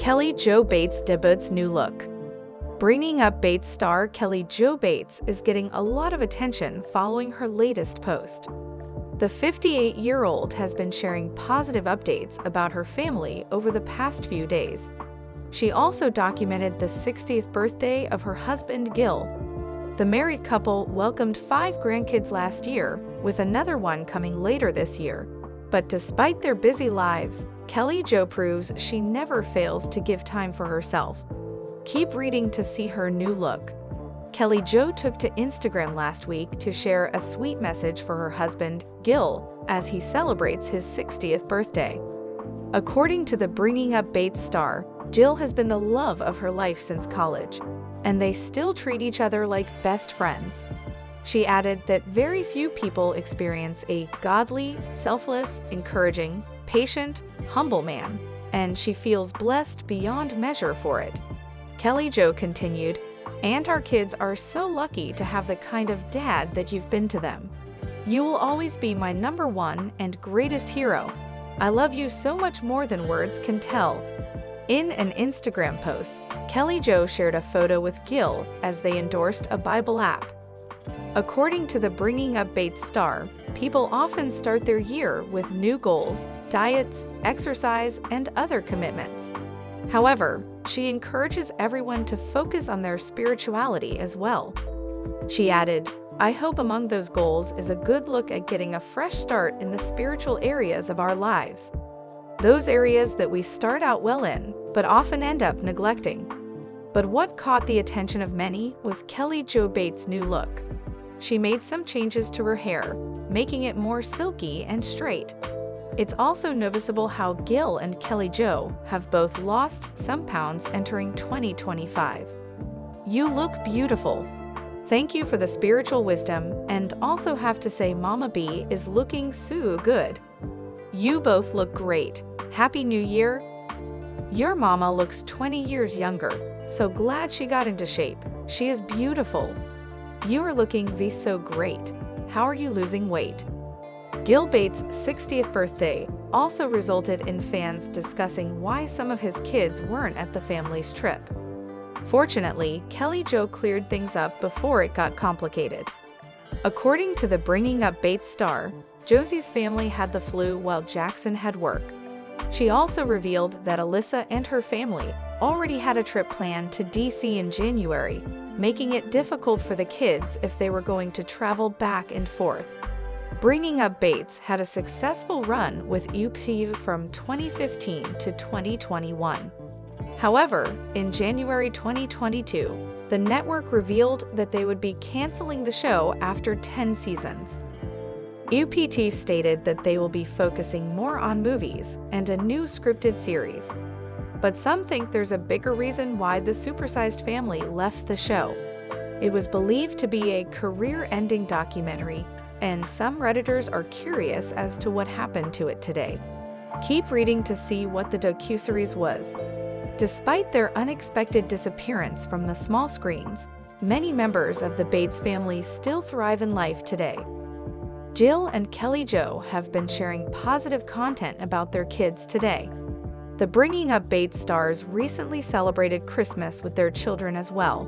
Kelly Jo Bates debuts new look. Bringing Up Bates star Kelly Jo Bates is getting a lot of attention following her latest post. The 58-year-old has been sharing positive updates about her family over the past few days. She also documented the 60th birthday of her husband Gil. The married couple welcomed 5 grandkids last year, with another one coming later this year. But despite their busy lives, Kelly Jo proves she never fails to give time for herself. Keep reading to see her new look. Kelly Jo took to Instagram last week to share a sweet message for her husband, Gil, as he celebrates his 60th birthday. According to the Bringing Up Bates star, Jill has been the love of her life since college, and they still treat each other like best friends. She added that very few people experience a godly, selfless, encouraging, patient, humble man, and she feels blessed beyond measure for it. Kelly Jo continued, "And our kids are so lucky to have the kind of dad that you've been to them. You will always be my #1 and greatest hero. I love you so much more than words can tell." In an Instagram post, Kelly Jo shared a photo with Gil as they endorsed a Bible app. According to the Bringing Up Bates star, people often start their year with new goals, diets, exercise, and other commitments. However, she encourages everyone to focus on their spirituality as well. She added, "I hope among those goals is a good look at getting a fresh start in the spiritual areas of our lives. Those areas that we start out well in, but often end up neglecting." But what caught the attention of many was Kelly Jo Bates' new look. She made some changes to her hair, making it more silky and straight. It's also noticeable how Gil and Kelly Jo have both lost some pounds entering 2025. "You look beautiful. Thank you for the spiritual wisdom, and also have to say Mama B is looking so good. You both look great. Happy New Year. Your mama looks 20 years younger, so glad she got into shape. She is beautiful. You are looking so great. How are you losing weight?" Gil Bates' 60th birthday also resulted in fans discussing why some of his kids weren't at the family's trip. Fortunately, Kelly Jo cleared things up before it got complicated. According to the Bringing Up Bates star, Josie's family had the flu while Jackson had work. She also revealed that Alyssa and her family already had a trip planned to DC in January, making it difficult for the kids if they were going to travel back and forth. Bringing Up Bates had a successful run with UPtv from 2015 to 2021. However, in January 2022, the network revealed that they would be canceling the show after 10 seasons. UPtv stated that they will be focusing more on movies and a new scripted series. But some think there's a bigger reason why the supersized family left the show. It was believed to be a career-ending documentary, and some Redditors are curious as to what happened to it today. Keep reading to see what the docuseries was. Despite their unexpected disappearance from the small screens, many members of the Bates family still thrive in life today. Jill and Kelly Jo have been sharing positive content about their kids today. The Bringing Up Bates stars recently celebrated Christmas with their children as well.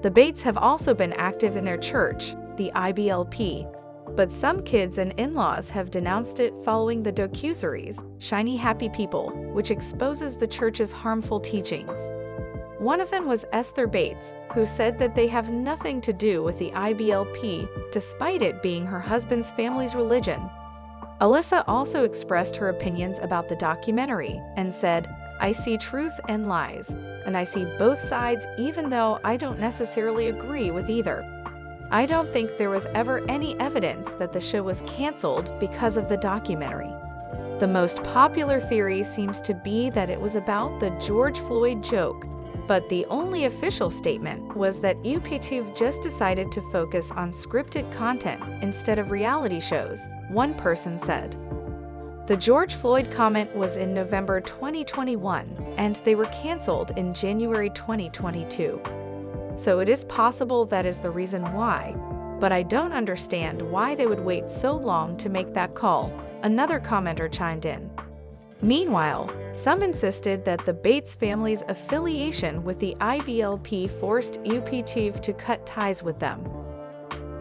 The Bates have also been active in their church, the IBLP, but some kids and in-laws have denounced it following the docuseries, Shiny Happy People, which exposes the church's harmful teachings. One of them was Esther Bates, who said that they have nothing to do with the IBLP, despite it being her husband's family's religion. Alyssa also expressed her opinions about the documentary and said, "I see truth and lies, and I see both sides even though I don't necessarily agree with either. I don't think there was ever any evidence that the show was canceled because of the documentary." The most popular theory seems to be that it was about the George Floyd joke, but the only official statement was that UPtv just decided to focus on scripted content instead of reality shows, one person said. The George Floyd comment was in November 2021, and they were canceled in January 2022. So it is possible that is the reason why, but I don't understand why they would wait so long to make that call, another commenter chimed in. Meanwhile, Some insisted that the Bates family's affiliation with the IBLP forced UPtv to cut ties with them.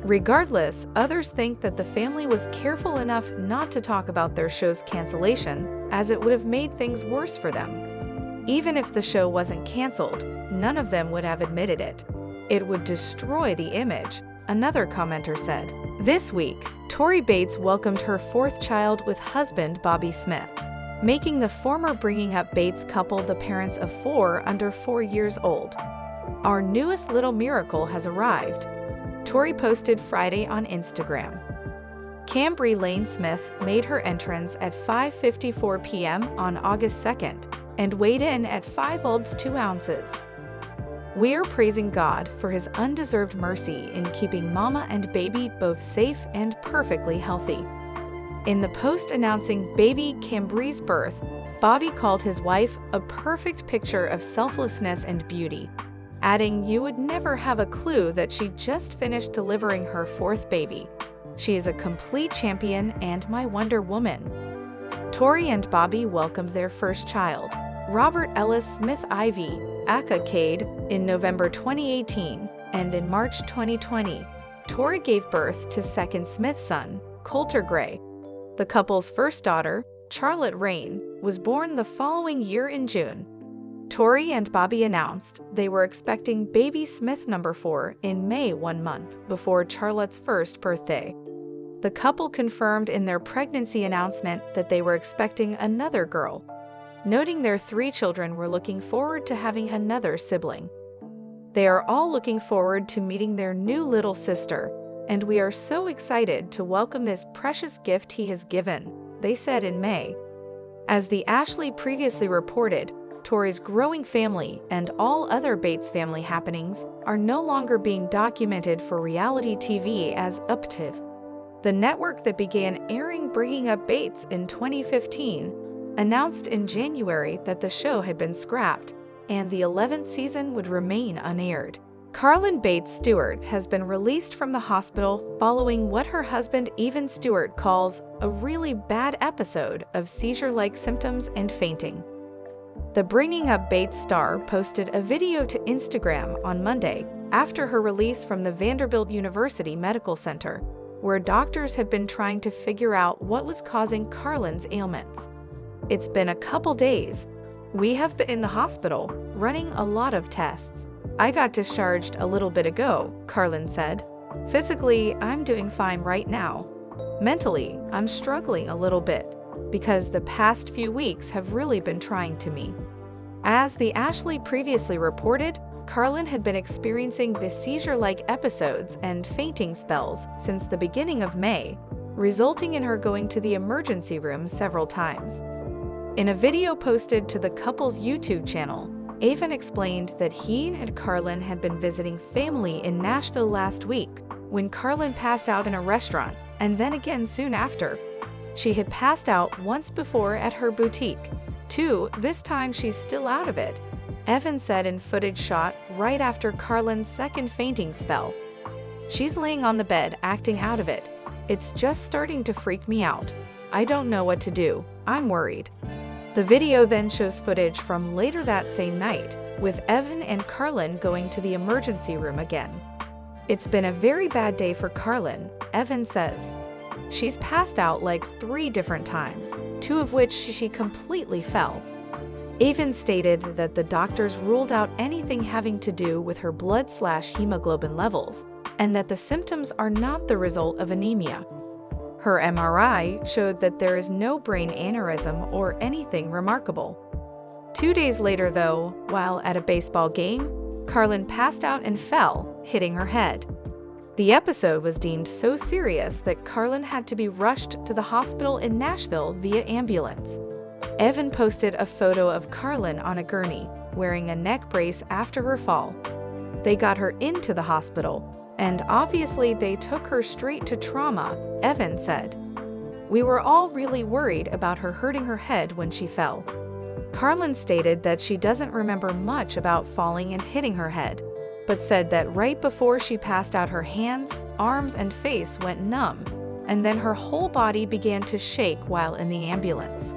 Regardless, others think that the family was careful enough not to talk about their show's cancellation, as it would have made things worse for them. Even if the show wasn't canceled, none of them would have admitted it. It would destroy the image, another commenter said. This week, Tori Bates welcomed her fourth child with husband Bobby Smith, making the former Bringing Up Bates couple the parents of 4 under 4 years old. Our newest little miracle has arrived, Tori posted Friday on Instagram. Cambry Lane Smith made her entrance at 5:54 p.m. on August 2nd and weighed in at 5 ounces 2 ounces. We are praising God for His undeserved mercy in keeping mama and baby both safe and perfectly healthy. In the post announcing baby Cambry's birth, Bobby called his wife a perfect picture of selflessness and beauty, adding, "You would never have a clue that she just finished delivering her 4th baby. She is a complete champion and my Wonder Woman." Tori and Bobby welcomed their first child, Robert Ellis Smith Ivy, aka Cade, in November 2018, and in March 2020, Tori gave birth to second Smith son, Coulter Gray. The couple's first daughter, Charlotte Rain, was born the following year in June. Tori and Bobby announced they were expecting baby Smith number 4 in May, 1 month before Charlotte's first birthday. The couple confirmed in their pregnancy announcement that they were expecting another girl, noting their 3 children were looking forward to having another sibling. They are all looking forward to meeting their new little sister, and we are so excited to welcome this precious gift He has given, they said in May. As the Ashley previously reported, Tori's growing family and all other Bates family happenings are no longer being documented for reality TV as UPtv. The network that began airing Bringing Up Bates in 2015 announced in January that the show had been scrapped and the 11th season would remain unaired. Carlin Bates Stewart has been released from the hospital following what her husband Evan Stewart calls a really bad episode of seizure-like symptoms and fainting. The Bringing Up Bates star posted a video to Instagram on Monday after her release from the Vanderbilt University Medical Center, where doctors had been trying to figure out what was causing Carlin's ailments. "It's been a couple days. We have been in the hospital, running a lot of tests. I got discharged a little bit ago," Carlin said. "Physically, I'm doing fine right now. Mentally, I'm struggling a little bit, because the past few weeks have really been trying to me." As the Ashley previously reported, Carlin had been experiencing the seizure-like episodes and fainting spells since the beginning of May, resulting in her going to the emergency room several times. In a video posted to the couple's YouTube channel, Evan explained that he and Carlin had been visiting family in Nashville last week when Carlin passed out in a restaurant, and then again soon after. She had passed out once before at her boutique. This time she's still out of it, Evan said in footage shot right after Carlin's second fainting spell. "She's laying on the bed acting out of it. It's just starting to freak me out. I don't know what to do. I'm worried." The video then shows footage from later that same night, with Evan and Carlin going to the emergency room again. "It's been a very bad day for Carlin," Evan says. "She's passed out like 3 different times, 2 of which she completely fell." Evan stated that the doctors ruled out anything having to do with her blood/hemoglobin levels, and that the symptoms are not the result of anemia. Her MRI showed that there is no brain aneurysm or anything remarkable. 2 days later, though, while at a baseball game, Carlin passed out and fell, hitting her head. The episode was deemed so serious that Carlin had to be rushed to the hospital in Nashville via ambulance. Evan posted a photo of Carlin on a gurney, wearing a neck brace after her fall. They got her into the hospital, and obviously they took her straight to trauma, Evan said. "We were all really worried about her hurting her head when she fell." Carlin stated that she doesn't remember much about falling and hitting her head, but said that right before she passed out, her hands, arms, and face went numb, and then her whole body began to shake while in the ambulance.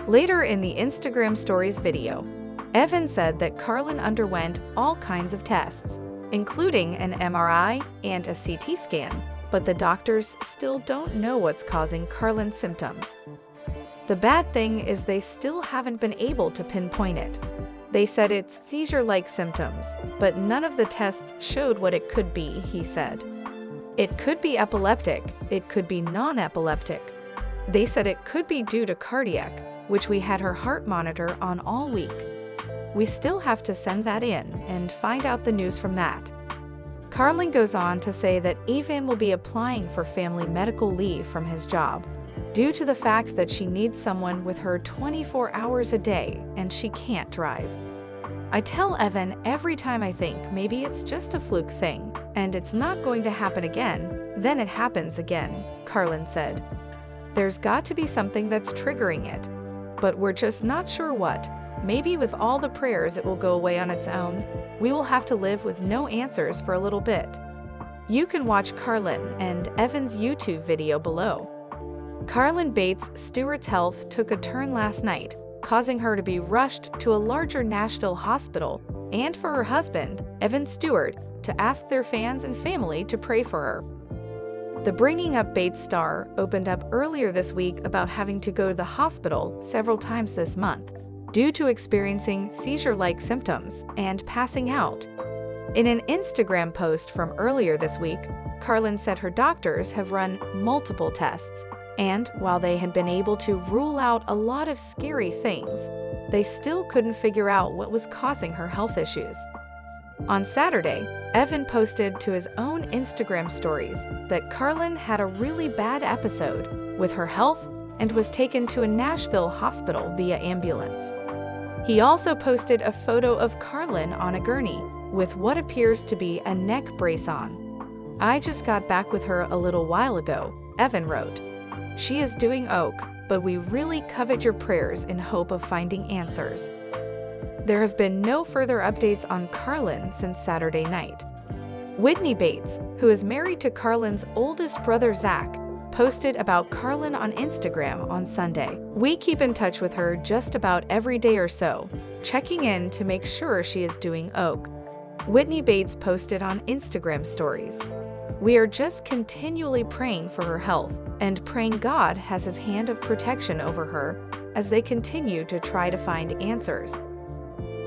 Later in the Instagram Stories video, Evan said that Carlin underwent all kinds of tests, including an MRI and a CT scan, but the doctors still don't know what's causing Carlin's symptoms. The bad thing is they still haven't been able to pinpoint it. They said it's seizure-like symptoms, but none of the tests showed what it could be, he said. It could be epileptic, it could be non-epileptic. They said it could be due to cardiac, which we had her heart monitor on all week. We still have to send that in and find out the news from that. Carlin goes on to say that Evan will be applying for family medical leave from his job, due to the fact that she needs someone with her 24 hours a day and she can't drive. I tell Evan every time I think maybe it's just a fluke thing and it's not going to happen again, then it happens again, Carlin said. There's got to be something that's triggering it, but we're just not sure what. Maybe with all the prayers it will go away on its own. We will have to live with no answers for a little bit. You can watch Carlin and Evan's YouTube video below. Carlin Bates Stewart's health took a turn last night, causing her to be rushed to a larger Nashville hospital, and for her husband, Evan Stewart, to ask their fans and family to pray for her. The Bringing Up Bates star opened up earlier this week about having to go to the hospital several times this month, due to experiencing seizure-like symptoms and passing out. In an Instagram post from earlier this week, Carlin said her doctors have run multiple tests, and while they had been able to rule out a lot of scary things, they still couldn't figure out what was causing her health issues. On Saturday, Evan posted to his own Instagram stories that Carlin had a really bad episode with her health and was taken to a Nashville hospital via ambulance. He also posted a photo of Carlin on a gurney with what appears to be a neck brace on. I just got back with her a little while ago, Evan wrote. She is doing oak, but we really covet your prayers in hope of finding answers. There have been no further updates on Carlin since Saturday night. Whitney Bates, who is married to Carlin's oldest brother Zach, posted about Carlin on Instagram on Sunday. We keep in touch with her just about every day or so, checking in to make sure she is doing oak. Whitney Bates posted on Instagram stories. We are just continually praying for her health and praying God has his hand of protection over her as they continue to try to find answers.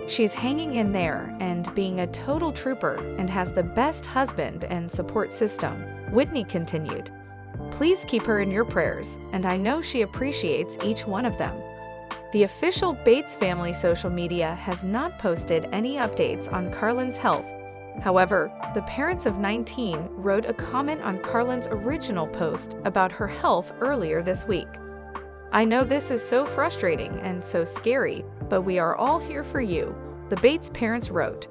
She's hanging in there and being a total trooper and has the best husband and support system, Whitney continued. Please keep her in your prayers, and I know she appreciates each one of them. The official Bates family social media has not posted any updates on Carlin's health. However, the parents of 19 wrote a comment on Carlin's original post about her health earlier this week. I know this is so frustrating and so scary, but we are all here for you, the Bates parents wrote.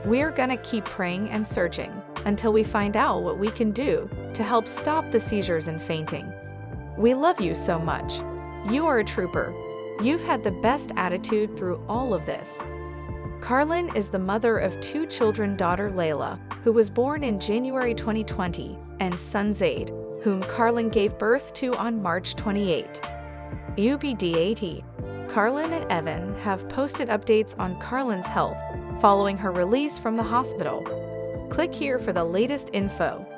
We're gonna keep praying and searching until we find out what we can do to help stop the seizures and fainting. We love you so much. You are a trooper. You've had the best attitude through all of this. Carlin is the mother of 2 children, daughter Layla, who was born in January 2020, and son Zaid, whom Carlin gave birth to on March 28. UPtv. Carlin and Evan have posted updates on Carlin's health following her release from the hospital. Click here for the latest info.